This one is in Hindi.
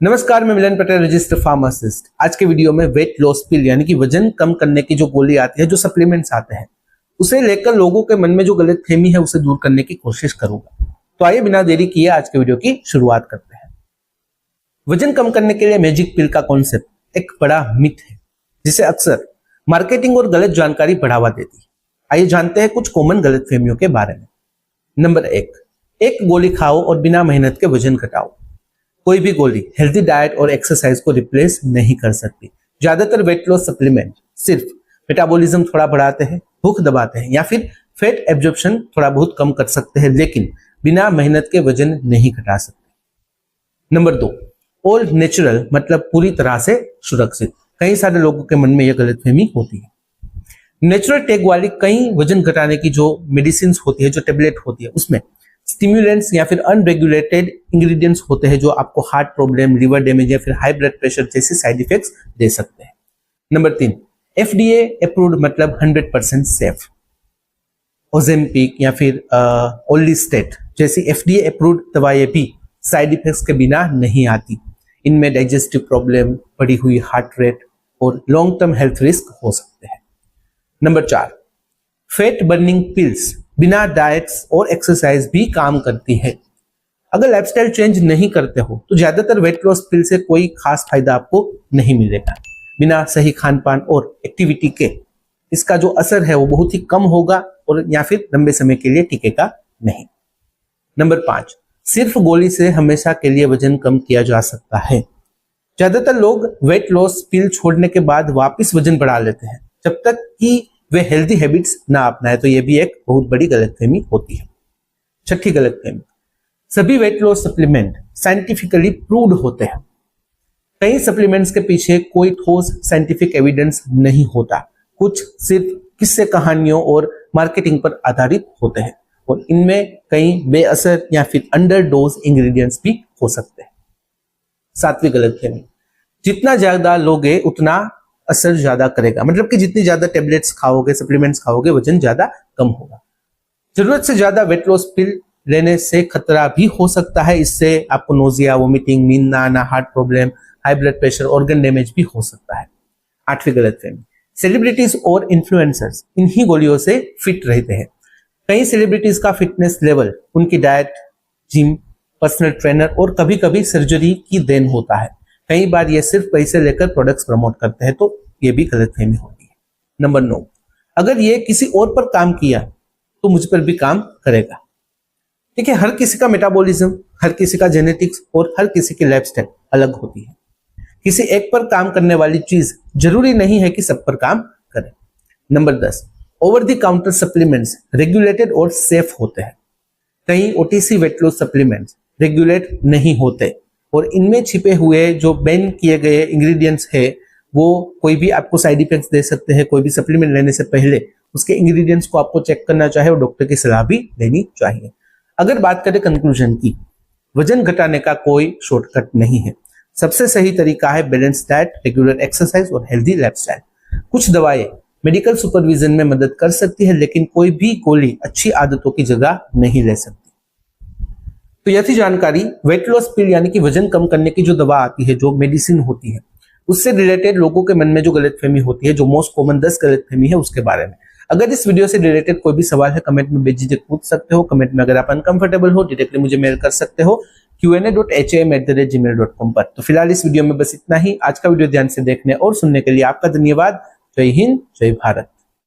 नमस्कार, मैं मिलन पटेल, रजिस्टर्ड फार्मासिस्ट। आज के वीडियो में वेट लॉस पिल यानी कि वजन कम करने की जो गोली आती है, जो सप्लीमेंट्स आते हैं, उसे लेकर लोगों के मन में जो गलतफहमी है उसे दूर करने की कोशिश करूंगा। तो आइए बिना देरी किए आज के वीडियो की शुरुआत करते हैं। वजन कम करने के लिए मैजिक पिल का कॉन्सेप्ट एक बड़ा मिथ है, जिसे अक्सर मार्केटिंग और गलत जानकारी बढ़ावा देती है। आइए जानते हैं कुछ कॉमन गलतफहमियों के बारे में। नंबर एक गोली खाओ और बिना मेहनत के वजन घटाओ। कोई भी गोली हेल्दी डाइट और एक्सरसाइज को रिप्लेस नहीं कर सकती। ज्यादातर वेट लॉस सप्लीमेंट सिर्फ मेटाबॉलिज्म थोड़ा बढ़ाते हैं, भूख दबाते हैं या फिर फैट एब्जॉर्प्शन थोड़ा बहुत कम कर सकते हैं, लेकिन बिना मेहनत के वजन नहीं घटा सकते। नंबर 2, ऑल नेचुरल मतलब पूरी तरह से सुरक्षित। कई सारे लोगों के मन में यह गलतफहमी होती है। नेचुरल टैग वाली कई वजन घटाने की जो मेडिसिन होती है, जो टेबलेट होती है, उसमें स्टिमुलेंट्स या फिर अनरेगुलेटेड इंग्रेडिएंट्स होते हैं जो आपको हार्ट प्रॉब्लम, लिवर डैमेज या फिर हाई ब्लड प्रेशर जैसे साइड इफेक्ट्स दे सकते हैं। नंबर 3, FDA अप्रूव्ड मतलब 100% सेफ। ओजेम्पिक या फिर ओलिस्टेट जैसी FDA अप्रूव्ड दवाएं भी साइड इफेक्ट्स के बिना नहीं आती। इनमें डाइजेस्टिव प्रॉब्लम, बढ़ी हुई हार्ट रेट और लॉन्ग टर्म हेल्थ रिस्क हो सकते हैं। नंबर 4, फैट बर्निंग पिल्स बिना डाइट्स और एक्सरसाइज भी काम करती है। अगर लाइफस्टाइल चेंज नहीं करते हो तो ज्यादातर वेट लॉस पिल से कोई खास फायदा आपको नहीं मिलेगा। बिना सही खान पान और एक्टिविटी के इसका जो असर है वो बहुत ही कम होगा और या फिर लंबे समय के लिए टिकेगा नहीं। नंबर 5, सिर्फ गोली से हमेशा के लिए वजन कम किया जा सकता है। ज्यादातर लोग वेट लॉस पिल छोड़ने के बाद वापस वजन बढ़ा लेते हैं, जब तक कि वे हेल्दी हैबिट्स ना अपनाए, तो यह भी एक बहुत बड़ी गलतफहमी होती है। छठी गलतफहमी, सभी weight loss supplement scientifically proved होते हैं। कई सप्लीमेंट्स के पीछे कोई ठोस साइंटिफिक एविडेंस नहीं होता। कुछ सिर्फ किस्से कहानियों और मार्केटिंग पर आधारित होते हैं और इनमें कई बेअसर या फिर अंडर डोज इंग्रेडिएंट्स भी हो सकते हैं। सातवीं गलतफहमी, जितना ज्यादा लोगे उतना असर ज्यादा करेगा, मतलब कि जितनी ज्यादा टेबलेट्स खाओगे, सप्लीमेंट्स खाओगे, वजन ज्यादा कम होगा। जरूरत से ज्यादा वेट लॉस पिल लेने से खतरा भी हो सकता है। इससे आपको नोजिया, वोमिटिंग, नींद ना आना, heart problem, high blood pressure, organ damage भी हो सकता है। आठवीं गलतफहमी, सेलिब्रिटीज और इन्फ्लुएंसर्स इन्हीं गोलियों से फिट रहते हैं। कई सेलिब्रिटीज का फिटनेस लेवल उनकी डाइट, जिम, पर्सनल ट्रेनर और कभी कभी सर्जरी की देन होता है। कई बार ये सिर्फ पैसे लेकर प्रोडक्ट्स प्रमोट करते हैं, तो ये भी गलतफहमी होती है। नंबर 9, अगर ये किसी और पर काम किया तो मुझ पर भी काम करेगा। ठीक है, हर किसी का मेटाबॉलिज्म, हर किसी का जेनेटिक्स और हर किसी की लाइफस्टाइल अलग होती है। किसी एक पर काम करने वाली चीज जरूरी नहीं है कि सब पर काम करे। Number 10, over the counter supplements regulated और सेफ होते हैं। कई OTC weight loss supplements regulate नहीं होते और इनमें छिपे हुए जो बैन किए गए इंग्रेडिएंट्स है वो कोई भी आपको साइड इफेक्ट्स दे सकते हैं। कोई भी सप्लीमेंट लेने से पहले उसके इंग्रेडिएंट्स को आपको चेक करना चाहिए और डॉक्टर की सलाह भी लेनी चाहिए। अगर बात करें कंक्लूजन की, वजन घटाने का कोई शॉर्टकट नहीं है। सबसे सही तरीका है बैलेंस डाइट, रेगुलर एक्सरसाइज और हेल्दी लाइफस्टाइल। कुछ दवाएं मेडिकल सुपरविजन में मदद कर सकती है, लेकिन कोई भी गोली अच्छी आदतों की जगह नहीं ले सकती। तो यह थी जानकारी वेट लॉस पिल यानी कि वजन कम करने की जो दवा आती है, जो मेडिसिन होती है, उससे रिलेटेड लोगों के मन में जो गलतफहमी होती है, जो मोस्ट कॉमन 10 गलतफहमी है उसके बारे में। अगर इस वीडियो से रिलेटेड कोई भी सवाल है, कमेंट में बेझिझक पूछ सकते हो। कमेंट में अगर आप अनकंफर्टेबल हो, डायरेक्टली मुझे मेल कर सकते हो qa.ham@gmail.com पर। तो फिलहाल इस वीडियो में बस इतना ही। आज का वीडियो ध्यान से देखने और सुनने के लिए आपका धन्यवाद। जय हिंद, जय भारत।